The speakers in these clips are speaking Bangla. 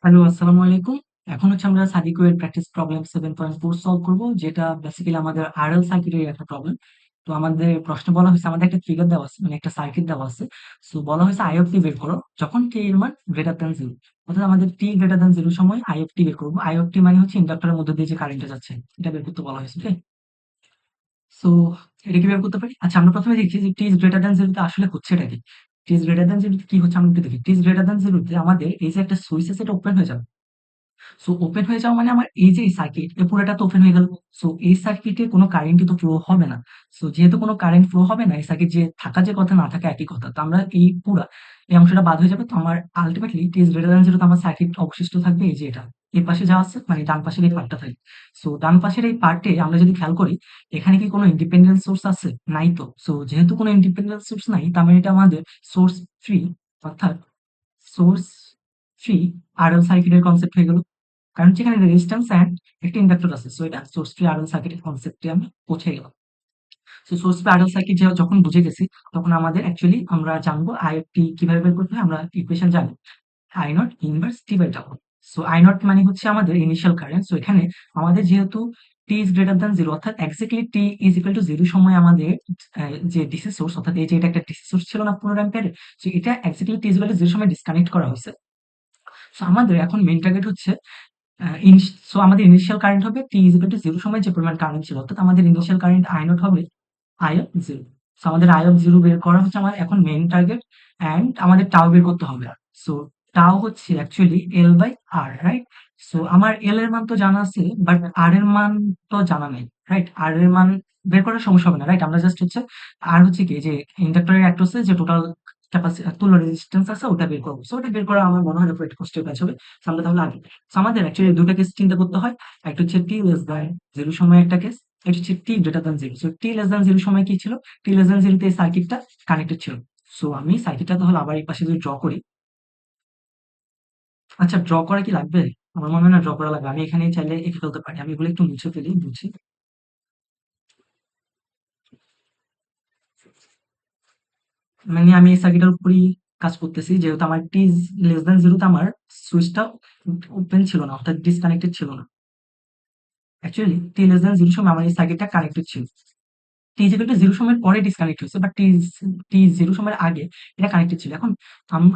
হ্যালো, আসসালামু আলাইকুম। এখন হচ্ছে আমরা সাদিকের প্র্যাকটিস প্রবলেম 7.4 সলভ করব, যেটা বেসিক্যালি আমাদের আরএল সার্কিটের একটা প্রবলেম। তো আমাদের প্রশ্ন বলা হয়েছে, আমাদের একটা ফিগার দেওয়া আছে, মানে একটা সার্কিট দেওয়া আছে। সো বলা হয়েছে আই অফ টি বের করো যখন টি এর মান গ্রেটার দ্যান 0। অর্থাৎ আমাদের টি গ্রেটার দ্যান 0 সময় আই অফ টি বের করব। আই অফ টি মানে হচ্ছে ইন্ডাক্টরের মধ্যে দিয়ে যে কারেন্টটা যাচ্ছে, এটা বের করতে বলা হয়েছে। ওকে, সো এটা কি বের করতে পারি? আচ্ছা, আমরা প্রথমে দেখি যে টি ইজ গ্রেটার দ্যান 0 তে আসলে হচ্ছেটা কি। টি ইজ গ্রেটার দ্যান 0 তে কি হচ্ছে আমরা একটু দেখি। টি ইজ গ্রেটার দ্যান 0 তে আমাদের এই যে একটা সুইচ আছে, এটা ওপেন হয়ে যাবে। সো ওপেন হয়ে যাওয়া মানে আমার এই যে সার্কিট এ পুরোটা তো ওপেন হয়ে গেল। সো এই সার্কিটে কোনো কারেন্টই তো ফ্লো হবে না। সো যেহেতু কোনো কারেন্ট ফ্লো হবে না, এই সার্কিট যে থাকা যে কথা না থাকা একই কথা। তো আমরা এই অংশটা বাদ হয়ে যাবে। তো আমার ultimately T is greater than 0 তে আমার সার্কিট অবশিষ্ট থাকবে এই যে এটা। এর পাশে যা আছে মানে ডান পাশের এই পার্টটা থাকবে। সো ডান পাশের এই পার্টে আমরা যদি খেয়াল করি, এখানে কি কোনো ইন্ডিপেন্ডেন্ট সোর্স আছে? নাই তো। সো যেহেতু কোনো ইন্ডিপেন্ডেন্ট সোর্স নাই, তার মানে এটা আমাদের সোর্স ফ্রি, অর্থাৎ সোর্স ফ্রি আরএল সার্কিটের কনসেপ্ট হয়ে গেল। কারণ হচ্ছে এখানে রেজিস্ট্যান্স অ্যান্ড একটা ইন্ডাক্টর আছে। সো এটা সোর্স ফ্রি আরএল সার্কিটের কনসেপ্টে আমি পৌঁছে গেলাম। So source free RL circuit যখন বুঝে গেছি, তখন আমাদের অ্যাকচুয়ালি আমরা জানবো আইএফটি কিভাবে বের করতে হয়। আমরা ইকুয়েশন জানি, I naught inverse t by W. So I naught মানে হচ্ছে আমাদের ইনিশিয়াল কারেন্ট। সো এখানে আমাদের যেহেতু টি ইজ গ্রেটার দ্যান 0, অর্থাৎ exactly T is equal to 0 সময় আমাদের যে ডিসি সোর্স, অর্থাৎ এই যে এটা একটা ডিসি সোর্স ছিল না 15 অ্যাম্পিয়ারের। সো এটা exactly T is equal to 0 সময় ডিসকানেক্ট করা হয়েছে। সো আমাদের এখন মেইন টার্গেট হচ্ছে সো আমাদের ইনিশিয়াল কারেন্ট হবে টি ইজ ইকুয়াল টু 0 সময় যে পরিমাণ কারেন্ট ছিল, অর্থাৎ আমাদের ইনিশিয়াল কারেন্ট আই নট হবে আই অফ 0। সো আমাদের আই অফ 0 বের করা হচ্ছে আমার এখন মেইন টার্গেট। অ্যান্ড আমাদের টাও বের করতে হবে। সো টাও হচ্ছে actually L by R, right? So আমার এল এর মান তো জানা আছে, বাট আর এর মান তো জানা নেই, রাইট? আর এর মান বের করার সমস্যা হবে না, রাইট? আমরা জাস্ট হচ্ছে আর হচ্ছে কি যে ইন্ডাক্টরের অ্যাক্রোসে যে টোটাল তুল্য রেজিস্ট্যান্স আছে ওটা বের করবো। সো ওটা বের করা আমার মনে হয় না একটু কষ্টের কাজ হবে। সো আমরা তাহলে আগে, সো আমাদের অ্যাকচুয়ালি দুটা কেস চিন্তা করতে হয়। একটা হচ্ছে টি লেস দ্যান 0 সময় একটা কেস, এটা হচ্ছে T greater than 0। So T less than 0 সময় কি ছিল? টি লেস দ্যান 0 তে এই সার্কিটটা কানেক্টেড ছিল। সো আমি সার্কিটটা তাহলে আবার এই পাশে যদি ড্র করি। আচ্ছা, ড্র করা কি লাগবে? আমার মনে হয় না ড্র করা লাগবে। আমি এখানেই চাইলে এঁকে ফেলতে পারি। আমি এগুলো একটু মুছে ফেলি, বুঝি। মানে আমি এই সার্কিটের উপরই কাজ করতেছি, যেহেতু আমার টি লেস দ্যান 0 তে আমার সুইচটা ওপেন ছিল না, অর্থাৎ ডিসকানেক্টেড ছিল না। অ্যাকচুয়ালি টি লেস দ্যান 0 সময় আমার এই সার্কিটটা কানেক্টেড ছিল। টি ইজ ইকুয়াল টু 0 সময়ের পরে ডিসকানেক্ট হয়েছে, বাট টি 0 সময়ের আগে এটা কানেক্টেড ছিল। এখন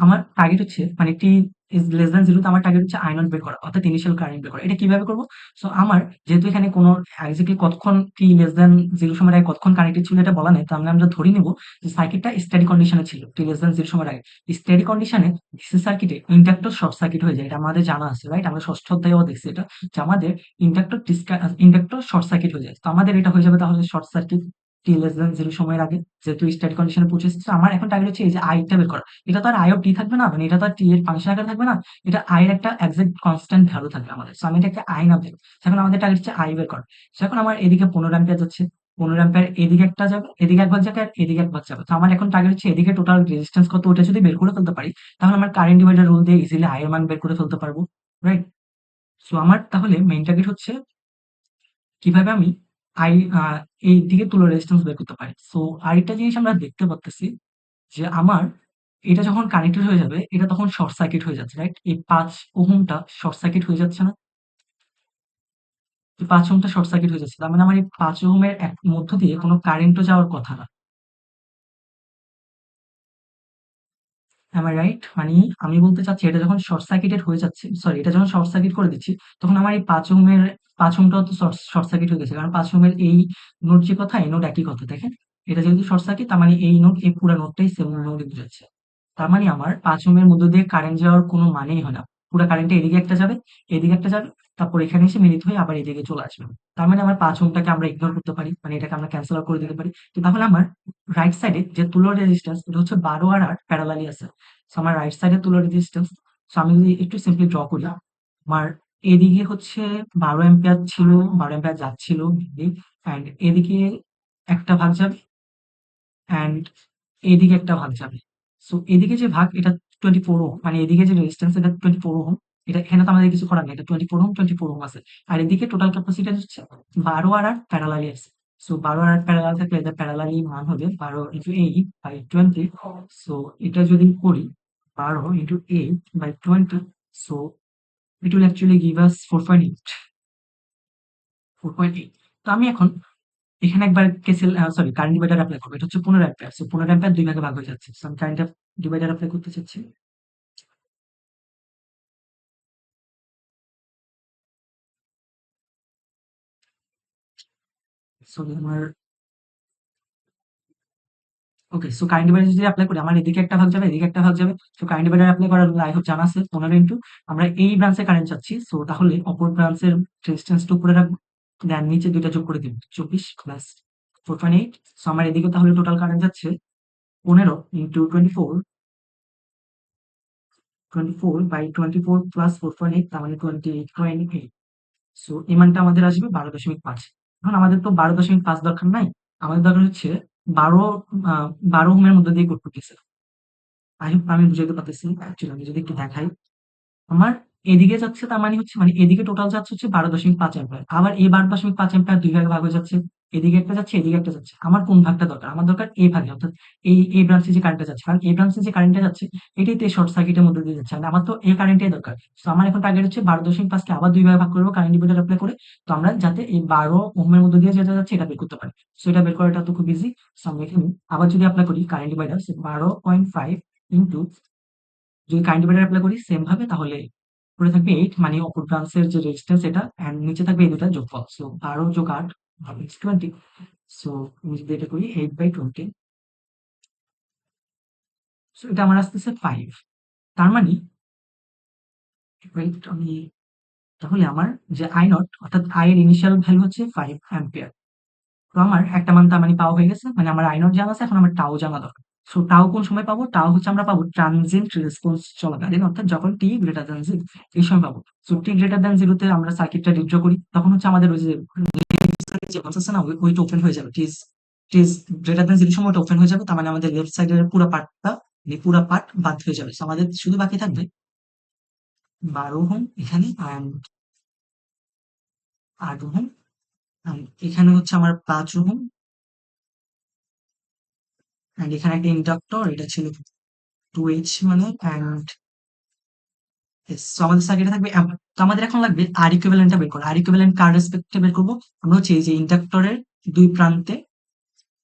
আমার টার্গেট হচ্ছে মানে টি ইজ লেস দ্যান 0 তে আমার টার্গেট হচ্ছে আই নট বের করা, অর্থাৎ ইনিশিয়াল কারেন্ট বের করা। এটা কিভাবে করব? সো আমার যেহেতু এখানে কোনো এক্সাক্টলি কতক্ষণ টি লেস দ্যান 0 সময়ের আগে কতক্ষণ কানেক্টেড ছিল এটা বলা নেই। তাহলে আমরা ধরে নিব যে সার্কিটটা স্টেডি কন্ডিশনে ছিল টি লেস দ্যান 0 সময়ের আগে। স্টেডি কন্ডিশনে ডিসি সার্কিটে ইন্ডাক্টর শর্ট সার্কিট হয়ে যায়। এটা আমাদের জানা আছে, রাইট? আমরা ষষ্ঠ অধ্যায়েও দেখছি এটা, যে আমাদের ইন্ডাক্টর শর্ট সার্কিট হয়ে যায়। তো আমাদের এটা হয়ে যাবে তাহলে শর্ট সার্কিট টি লেস দ্যান 0 সময়ের আগে, যেহেতু স্টেডি কন্ডিশনে পৌঁছেছে। তো আমার এখন টার্গেট হচ্ছে এই যে আইটা বের করা। এটা তো আর আই অফ টি থাকবে না, মানে এটা তো আর টি এর ফাংশন আকারে থাকবে না। এটা আই এর একটা এক্সাক্ট কনস্ট্যান্ট ভ্যালু থাকবে আমাদের। সো আমি এটাকে আই না দেব। এখন আমাদের টার্গেট হচ্ছে আই বের করা। সো এখন আমার এদিকে 15 অ্যাম্পিয়ার যাচ্ছে। 15 অ্যাম্পিয়ার এদিকে একটা যাবে, এদিকে এক ভাগ যাবে, আর এদিকে এক ভাগ যাবে। তো আমার এখন টার্গেট হচ্ছে এদিকে টোটাল রেজিস্ট্যান্স কত ওটা যদি বের করে ফেলতে পারি, তাহলে আমার কারেন্ট ডিভাইডার রুল দিয়ে ইজিলি আই এর মান বের করে ফেলতে পারবো, রাইট? সো আমার তাহলে মেইন টার্গেট হচ্ছে কিভাবে আমি আই এই দিকে তুলো রেজিস্ট্যান্স বের করতে পারি। সো আরেকটা জিনিস আমরা দেখতে পারতেছি যে আমার এটা যখন কানেক্টেড হয়ে যাবে, এটা তখন শর্ট সার্কিট হয়ে যাচ্ছে, রাইট? এই 5 ওহমটা শর্ট সার্কিট হয়ে যাচ্ছে না? এই 5 ওহমটা শর্ট সার্কিট হয়ে যাচ্ছে। তার মানে আমার এই 5 ওহমের মধ্য দিয়ে কোনো কারেন্টও যাওয়ার কথা না। am I right? মানে আমি বলতে চাচ্ছি এটা যখন শর্ট সার্কিটেড হয়ে যাচ্ছে, সরি, এটা যখন শর্ট সার্কিট করে দিচ্ছি, তখন আমার এই 5 ওহমটাও তো শর্ট সার্কিট হয়ে গেছে। কারণ 5 ওহমের এই নোড যে কথা, এই নোড একই কথা। দেখেন, এটা যেহেতু শর্ট সার্কিট, তার মানে এই নোড, এই পুরা নোডটাই সেম নোডই বুঝাচ্ছে। তার মানে আমার 5 ওহমের মধ্য দিয়ে কারেন্ট যাওয়ার কোনো মানেই হয় না। পুরা কারেন্টটা এদিকে একটা যাবে, এদিকে একটা যাবে, তারপর এখানে এসে মিলিত হয়ে আবার এদিকে চলে আসবে। তার মানে আমার 5 ওহমটাকে আমরা ইগনোর করতে পারি। মানে এটাকে আমরা ক্যানসেল আউট করে দিতে পারি। তো তাহলে আমার রাইট সাইডে যে তুলো রেজিস্ট্যান্স, এটা হচ্ছে 12 আর 8 প্যারালালি আছে। সো আমার রাইট সাইডে তুলো রেজিস্ট্যান্স, সো আমি যদি একটু সিম্পলি ড্র করি, আমার এদিকে হচ্ছে 12 অ্যাম্পিয়ার ছিল, 12 অ্যাম্পিয়ার যাচ্ছিল মেইনলি, অ্যান্ড এদিকে একটা ভাগ যাবে, অ্যান্ড এদিকে একটা ভাগ যাবে। সো এদিকে যে ভাগ এটা 24 ওহম, মানে এদিকে যে রেজিস্ট্যান্স এটা 24 ওহম। এটা এখানে তো আমাদের কিছু করার নেই, এটা 24 ওহম, 24 ওহম আছে। আর এদিকে টোটাল ক্যাপাসিট্যান্স হচ্ছে 12 আর 8 প্যারালালি আছে। সো 12 আর 8 প্যারালাল থাকলে এদের প্যারালালি মান হবে 12 ইনটু 8 বাই 20। সো এটা যদি করি 12 into 8 by 20, so it will actually give us 4.8, 4.8। তো আমি এখন এখানে একবার কেসিল সরি কারেন্ট ডিভাইডার এপ্লাই করবো। এটা হচ্ছে 15 অ্যাম্পিয়ার। সো 15 অ্যাম্পিয়ার 2 ভাগে ভাগ হয়ে যাচ্ছে। সো আমি কারেন্ট ডিভাইডার এপ্লাই করতে চাচ্ছি। সো আমার ওকে, সো কারেন্ট ডিভাইডার যদি এপ্লাই করি আমার এদিকে একটা ভাগ যাবে, এদিকে একটা ভাগ যাবে। সো কারেন্ট ডিভাইডার এপ্লাই করার আই হোপ জানা আছে 15 ইনটু আমরা এই ব্রাঞ্চে কারেন্ট চাচ্ছি। সো তাহলে অপর ব্রাঞ্চের রেজিস্ট্যান্সটা উপরে রাখবো। দেন নিচে 2টা যোগ করে দিব। 24 প্লাস 4.8। সো আমার এদিকে তাহলে টোটাল কারেন্ট যাচ্ছে 15 ইনটু 24, 24 বাই 24 প্লাস 4.8 তার মানে 28.8। সো এই মানটা আমাদের আসবে 12.5। এখন আমাদের তো 12.5 দরকার নাই। আমাদের দরকার হচ্ছে 12 12 ওহমের মধ্যে দিয়ে করতেছে। আই হোপ আমি বুঝাইতে পারতেছি। অ্যাকচুয়ালি আমি যদি একটু দেখাই, আমার এদিকে যাচ্ছে তার মানে হচ্ছে মানে এদিকে টোটাল যাচ্ছে হচ্ছে 12.5 অ্যাম্পিয়ার। আবার এই 12.5 অ্যাম্পিয়ার 2 ভাগে ভাগ হয়ে যাচ্ছে। এদিকে একটা যাচ্ছে, এদিকে একটা যাচ্ছে। আমার কোন ভাগটা দরকার? আমার দরকার এই ভাগে, অর্থাৎ এই ব্রাঞ্চে যে কারেন্টটা যাচ্ছে। কারণ এই ব্রাঞ্চে যে কারেন্টটা যাচ্ছে এটাই তো এই শর্ট সার্কিটের মধ্যে দিয়ে যাচ্ছে। মানে আমার তো এই কারেন্টটাই দরকার। সো আমার এখন টার্গেট হচ্ছে 12.5 কে আবার 2 ভাগে ভাগ করব কারেন্ট ডিভাইডার এপ্লাই করে। তো আমরা যাতে এই 12 ওহমের মধ্যে দিয়ে যেটা যাচ্ছে এটা বের করতে পারি। সো এটা বের করাটা তো খুব ইজি। সো আমরা এখানে আবার যদি এপ্লাই করি কারেন্ট ডিভাইডার 12.5 ইনটু যদি কারেন্ট ডিভাইডার এপ্লাই করি সেম ভাবে, তাহলে উপরে থাকবে 8 মানে অপর ব্রাঞ্চের যে রেজিস্ট্যান্স এটা, এন্ড নিচে থাকবে এই দুটার যোগফল। সো 12 যোগ 8 ইজ 20। সো আমি যদি এটা করি 8/20, সো এটা আমার আসতেছে 5। তার মানে wait, আমি তাহলে আমার যে আই নট অর্থাৎ আই এর ইনিশিয়াল ভ্যালু হচ্ছে 5 অ্যাম্পিয়ার। তো আমার একটা মান তার মানে পাওয়া হয়ে গেছে। মানে আমার আই নট জানা আছে, এখন আমার টাও জানা দরকার। সো টাও কোন সময় পাবো? টাও হচ্ছে আমরা পাবো ট্রানজিয়েন্ট রেসপন্স চলাকালীন, অর্থাৎ যখন টি গ্রেটার দ্যান 0 এই সময় পাবো। সো টি গ্রেটার দ্যান 0 তে আমরা সার্কিটটা রিড্র করি, তখন হচ্ছে আমাদের ওই যে আছে না ওইটা ওপেন হয়ে যাবে। টি ইজ গ্রেটার দ্যান 0 সময় ওটা ওপেন হয়ে যাবে। তার মানে আমাদের লেফট সাইডের পুরো পার্টটা পুরো পার্ট বাদ হয়ে যাবে। সো আমাদের শুধু বাকি থাকবে 12 ওহম এখানে অ্যান্ড 8 ওহম, অ্যান্ড এখানে হচ্ছে আমার 5 ওহম, অ্যান্ড এখানে একটা ইন্ডাক্টর, এটা ছিল 2H মানে, অ্যান্ড সো আমাদের সার্কিটে থাকবে তো আমাদের এখন লাগবে আর ইকুইভ্যালেন্টটা বের করা। আর ইকুইভ্যালেন্ট কার রেসপেক্টে বের করবো? আমরা হচ্ছে এই যে ইন্ডাক্টরের দুই প্রান্তে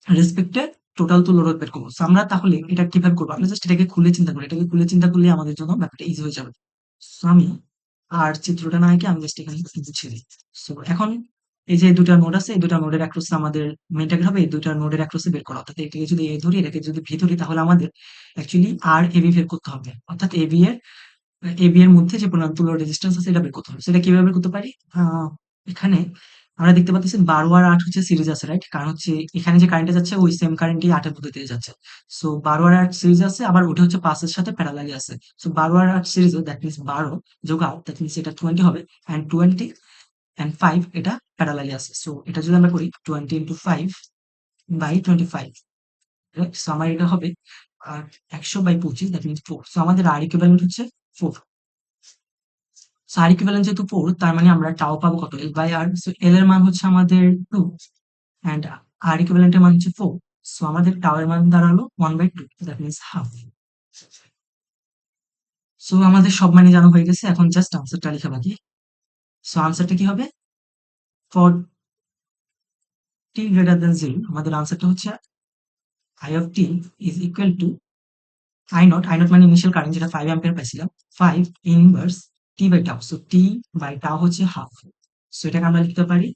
রেসপেক্টে টোটাল তুল্য রোধ বের করবো। সো আমরা তাহলে এটা কিভাবে করবো? আমরা জাস্ট এটাকে খুলে চিন্তা করি। এটাকে খুলে চিন্তা করলে আমাদের জন্য ব্যাপারটা ইজি হয়ে যাবে। সো আমি আর চিত্রটা না এঁকে আমি জাস্ট এখানে একটু বুঝিয়ে দিই। সো এখন এই যে দুটা নোড আছে, এই দুটা নোডের অ্যাক্রসে আমাদের মেইন টার্গেট হবে এই দুটা নোডের অ্যাক্রসে বের করা। অর্থাৎ এটাকে যদি এ ধরি, এটাকে যদি ভি ধরি, তাহলে আমাদের অ্যাকচুয়ালি আর এবি বের করতে হবে। অর্থাৎ এবি এর মধ্যে যে তুল্য রেজিস্ট্যান্স আছে এটা বের করতে হবে। সেটা কিভাবে বের করতে পারি? এখানে আমরা দেখতে পাচ্ছি 12 আর 8 হচ্ছে সিরিজ আছে, রাইট? কারণ হচ্ছে এখানে যে কারেন্টটা যাচ্ছে ওই সেম কারেন্টই 8 এর মধ্যে দিয়ে যাচ্ছে। সো 12 আর 8 সিরিজ আছে, আবার ওটা হচ্ছে 5 এর সাথে প্যারালালি আছে। সো 12 আর 8 সিরিজে, দ্যাট মিন্স 12 যোগ 8, দ্যাট মিন্স এটা 20 হবে, অ্যান্ড 20 অ্যান্ড 5 এটা প্যারালালি আছে। সো এটা যদি আমরা করি 20 ইনটু 5 বাই 25, রাইট? সো আমার এটা হবে 100/25, দ্যাট মিন্স 4। সো আমাদের আর ইকুইভ্যালেন্ট হচ্ছে 4। সো আর ইকুইভ্যালেন্ট যেহেতু 4, তার মানে আমরা টাও পাবো কত? L by R। So L এর মান হচ্ছে আমাদের 2 অ্যান্ড আর ইকুইভ্যালেন্ট এর মান হচ্ছে 4। সো আমাদের টাও এর মান দাঁড়ালো 1/2, দ্যাট মিন্স হাফ। সো আমাদের সব মানই জানা হয়ে গেছে। এখন জাস্ট আনসারটা লেখা বাকি। সো আনসারটা কি হবে? ফর t গ্রেটার দ্যান 0 আমাদের আনসারটা হচ্ছে I of t is equal to I naught মানে ইনিশিয়াল কারেন্ট যেটা 5 অ্যাম্পিয়ার পাইছিলাম, 5 inverse t by tau. So t by tau হচ্ছে হাফ। সো এটাকে আমরা লিখতে পারি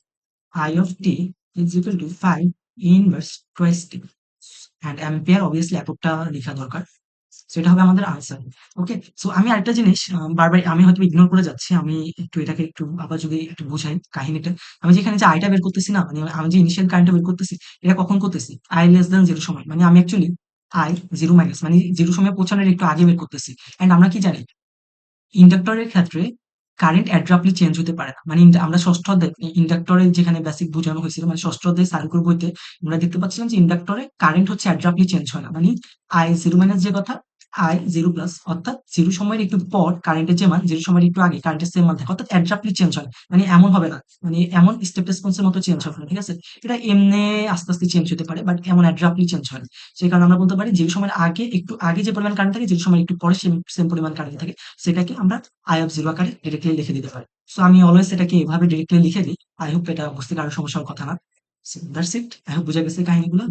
I of t is equal to 5 inverse twice t, and ampere obviously এককটা লেখা দরকার। সো এটা হবে আমাদের আনসার। ওকে, সো আমি আরেকটা জিনিস বারবার আমি হয়তো ইগনোর করে যাচ্ছি। আমি একটু এটাকে একটু আবার যদি একটু বুঝাই কাহিনীটা। আমি যেখানে যে আইটা বের করতেছি না, মানে আমি যে ইনিশিয়াল কারেন্টটা বের করতেছি, এটা কখন করতেছি? I less than 0 সময়। মানে আমি অ্যাকচুয়ালি I 0 মাইনাস মানে 0 সময় পৌঁছানোর একটু আগে বের করতেছি। অ্যান্ড আমরা কি জানি? ইন্ডাক্টরের ক্ষেত্রে কারেন্ট অ্যাব্রাপ্টলি চেঞ্জ হতে পারে না। মানে আমরা ষষ্ঠ অধ্যায় ইন্ডাক্টরের যেখানে বেসিক বোঝানো হয়েছিল, মানে ষষ্ঠ অধ্যায় সার্কিট বইতে আমরা দেখতে পাচ্ছিলাম যে ইন্ডাক্টরে কারেন্ট হচ্ছে অ্যাব্রাপ্টলি চেঞ্জ হয় না। মানে I 0 মাইনাস যে কথা আই 0 প্লাস, অর্থাৎ 0 সময়ের একটু পর কারেন্টের যে মান 0 সময়ের একটু আগে কারেন্টের সেম মান থাকে, অর্থাৎ অ্যাব্রাপ্টলি চেঞ্জ হয়। মানে এমন হবে না, মানে এমন স্টেপ রেসপন্স এর মতো চেঞ্জ হবে না, ঠিক আছে? এটা এমনে আস্তে আস্তে চেঞ্জ হতে পারে, বাট এমন অ্যাব্রাপ্টলি চেঞ্জ হয় না। সেই কারণে আমরা বলতে পারি 0 সময়ের আগে একটু আগে যে পরিমাণ কারেন্ট থাকে, 0 সময়ের একটু পরে সেম সেম পরিমাণ কারেন্ট থাকে, সেটাকে আমরা আই অফ 0 আকারে ডিরেক্টলি লিখে দিতে পারি। সো আমি অলওয়েজ এটাকে এভাবে ডিরেক্টলি লিখে দিই। আই হোপ এটা বুঝতে কারো সমস্যা হওয়ার কথা না। So that's it. I hope বুঝা গেছে কাহিনীগুলো।